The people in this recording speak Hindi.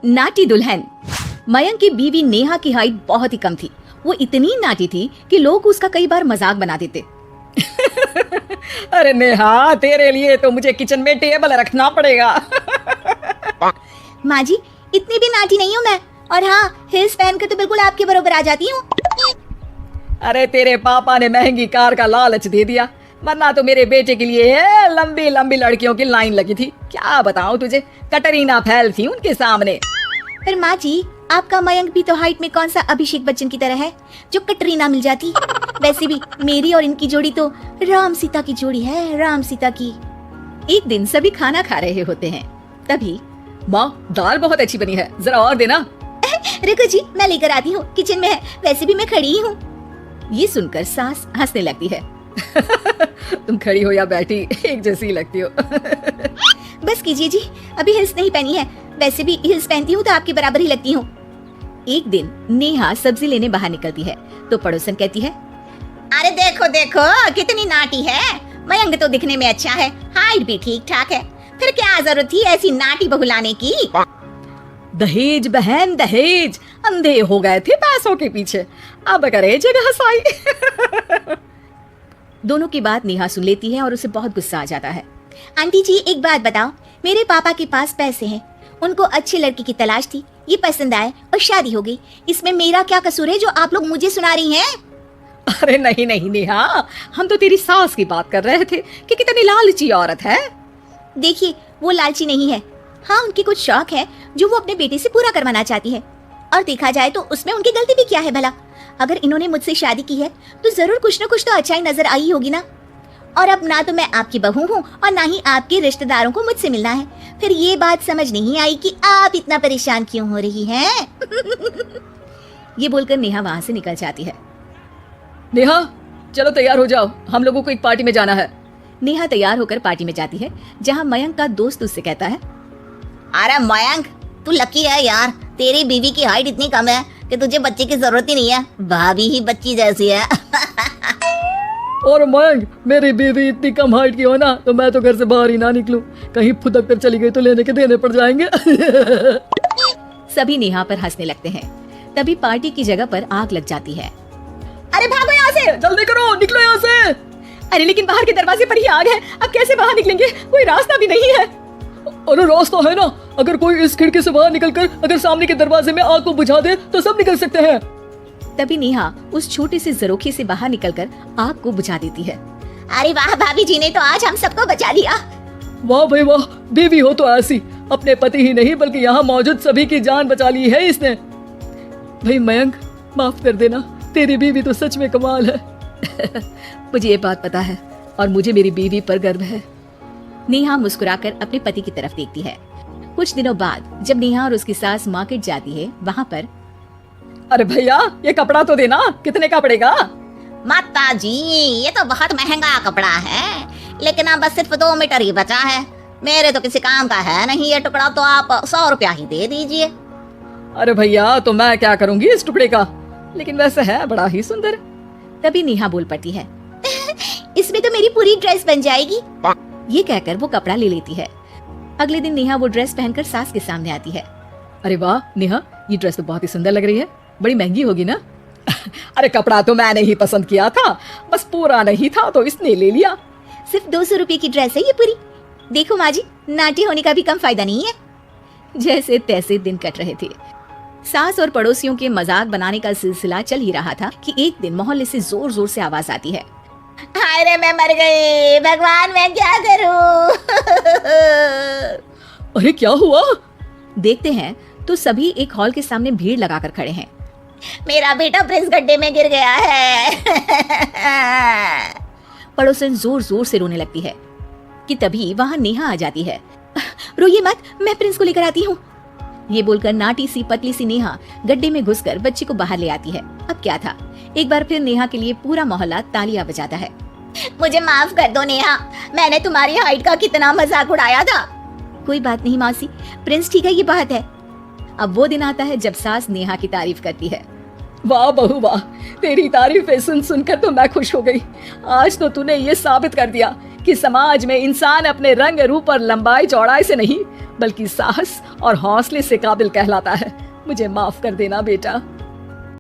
नाटी दुल्हन। मयंक की बीवी नेहा की हाइट बहुत ही कम थी। वो इतनी नाटी थी कि लोग उसका कई बार मजाक बना देते। अरे नेहा, तेरे लिए तो मुझे किचन में टेबल रखना पड़ेगा। माँ जी, इतनी भी नाटी नहीं हूँ मैं, और हाँ, हिल्स पहन कर तो बिल्कुल आपके बराबर आ जाती हूँ। अरे तेरे पापा ने महंगी कार का लालच दे दिया, वरना तो मेरे बेटे के लिए लंबी लंबी लड़कियों की लाइन लगी थी। क्या बताऊं तुझे, कटरीना फैल थी उनके सामने। पर माँ जी, आपका मयंक भी तो हाइट में कौन सा अभिषेक बच्चन की तरह है जो कटरीना मिल जाती। वैसे भी मेरी और इनकी जोड़ी तो राम सीता की जोड़ी है, राम सीता की। एक दिन सभी खाना खा रहे होते हैं, तभी माँ, दाल बहुत अच्छी बनी है, जरा और देना। रुको जी, मैं लेकर आती हूँ, किचन में है, वैसे भी मैं खड़ी हूँ। ये सुनकर सास हंसने लगती है। तुम खड़ी हो या बैठी, एक जैसी लगती हो। बस कीजिए जी, अभी हिल्स नहीं पहनी है, वैसे भी हिल्स पहनती हूँ तो आपके बराबर ही लगती हूँ। एक दिन नेहा सब्जी लेने बाहर निकलती है तो पड़ोसन कहती है, अरे देखो देखो कितनी नाटी है, मयंक तो दिखने में अच्छा है, हाइट भी ठीक ठाक है, फिर क्या जरूरत थी ऐसी नाटी बहू लाने की। दहेज बहन दहेज, अंधे हो गए थे पैसों के पीछे, अब करे जगह हसाई। दोनों की बात नेहा सुन लेती है और उसे बहुत गुस्सा आ जाता है। आंटी जी, एक बात बताओ, मेरे पापा के पास पैसे हैं, उनको अच्छी लड़की की तलाश थी, ये पसंद आए और शादी हो गई, इसमें मेरा क्या कसूर है जो आप लोग मुझे सुना रही हैं? अरे नहीं नहीं नेहा, हम तो तेरी सास की बात कर रहे थे कि कितनी लालची औरत है। देखिए, वो लालची नहीं है, हाँ उनकी कुछ शौक है जो वो अपने बेटे से पूरा करवाना चाहती है, और देखा जाए तो उसमें उनकी गलती भी क्या है भला। अगर इन्होंने मुझसे शादी की है तो जरूर कुछ न कुछ तो अच्छाई नजर आई होगी ना। और अब ना तो मैं आपकी बहू हूँ और ना ही आपके रिश्तेदारों को मुझसे मिलना है, फिर ये बात समझ नहीं आई कि आप इतना परेशान क्यों हो रही हैं। ये बोलकर नेहा वहाँ से निकल जाती है। नेहा, चलो तैयार हो जाओ, हम लोगों को एक पार्टी में जाना है। नेहा तैयार होकर पार्टी में जाती है, जहाँ मयंक का दोस्त उससे कहता है, अरे मयंक, तू लकी है यार, तेरी बीवी की हाइट इतनी कम है कि तुझे बच्चे की जरूरत ही नहीं है, भाभी ही बच्ची जैसी है। और मयंक, मेरी बीवी इतनी कम हाइट की हो ना तो मैं तो घर से बाहर ही ना निकलूं, कहीं फुदक कर चली गई तो लेने के देने पड़ जाएंगे। सभी नेहा पर हंसने लगते हैं। तभी पार्टी की जगह पर आग लग जाती है। अरे भागो यहाँ से, जल्दी करो, निकलो यहाँ से। अरे लेकिन बाहर के दरवाजे पर ही आग है, अब कैसे बाहर निकलेंगे, कोई रास्ता भी नहीं है। अरे रास्ता है ना, अगर कोई इस खिड़की से बाहर निकलकर अगर सामने के दरवाजे में आग को बुझा दे तो सब निकल सकते हैं। तभी नेहा उस छोटे से जरोखे से बाहर निकलकर आग को बुझा देती है। अरे वाह, भाभी जी ने तो आज हम सबको बचा लिया। वाह भाई वाह, बीवी हो तो ऐसी, अपने पति ही नहीं बल्कि यहाँ मौजूद सभी की जान बचा ली है इसने। भाई मयंक, माफ कर देना, तेरी बीवी तो सच में कमाल है। मुझे ये बात पता है और मुझे मेरी बीवी पर गर्व है। नेहा मुस्कुराकर अपने पति की तरफ देखती है। कुछ दिनों बाद जब नेहा और उसकी सास मार्केट जाती है, वहाँ पर, अरे भैया, ये कपड़ा तो देना, कितने का पड़ेगा? माता जी, ये तो बहुत महंगा कपड़ा है, लेकिन अब बस सिर्फ 2 मीटर ही बचा है, मेरे तो किसी काम का है नहीं ये टुकड़ा, तो आप 100 रुपया ही दे दीजिए। अरे भैया, तो मैं क्या करूंगी इस टुकड़े का, लेकिन वैसे है बड़ा ही सुंदर। तभी नेहा बोल पड़ती है, इसमें तो मेरी पूरी ड्रेस बन जाएगी। ये कहकर वो कपड़ा ले लेती है। अगले दिन नेहा वो ड्रेस पहनकर सास के सामने आती है। अरे वाह नेहा, ये ड्रेस तो बहुत ही सुंदर लग रही है, बड़ी महंगी होगी ना? अरे कपड़ा तो मैंने ही पसंद किया था, बस पूरा नहीं था तो इसने ले लिया। सिर्फ 200 रुपए की ड्रेस है ये पूरी। देखो माँ जी, नाटी होने का भी कम फायदा नहीं है। जैसे तैसे दिन कट रहे थे। सास और पड़ोसियों के मजाक बनाने का सिलसिला चल ही रहा था कि एक दिन मोहल्ले से जोर जोर से आवाज आती है, हाय रे मैं मर गई, भगवान मैं क्या करूं। अरे क्या हुआ? देखते हैं तो सभी एक हॉल के सामने भीड़ लगाकर खड़े हैं। मेरा बेटा प्रिंस गड्ढे में गिर गया है। पड़ोसन जोर जोर से रोने लगती है कि तभी वहां नेहा आ जाती है। रोइए मत, मैं प्रिंस को लेकर आती हूँ। ये बोलकर नाटी सी पतली सी नेहा गड्ढे में घुसकर बच्चे को बाहर ले आती है। अब क्या था, एक बार फिर नेहा के लिए पूरा मोहल्ला तालियां बजाता है। मुझे माफ कर दो नेहा, मैंने तुम्हारी हाइट का कितना मजाक उड़ाया था। कोई बात नहीं मासी, प्रिंस ठीक है, ये बात है। अब वो दिन आता है जब सास नेहा की तारीफ करती है। वाह बहू वाह, तेरी तारीफें सुन सुनकर तो मैं खुश हो गई। आज तो तूने ये साबित कर दिया कि समाज में इंसान अपने रंग रूप और लंबाई चौड़ाई से नहीं बल्कि साहस और हौसले से काबिल कहलाता है। मुझे माफ कर देना बेटा।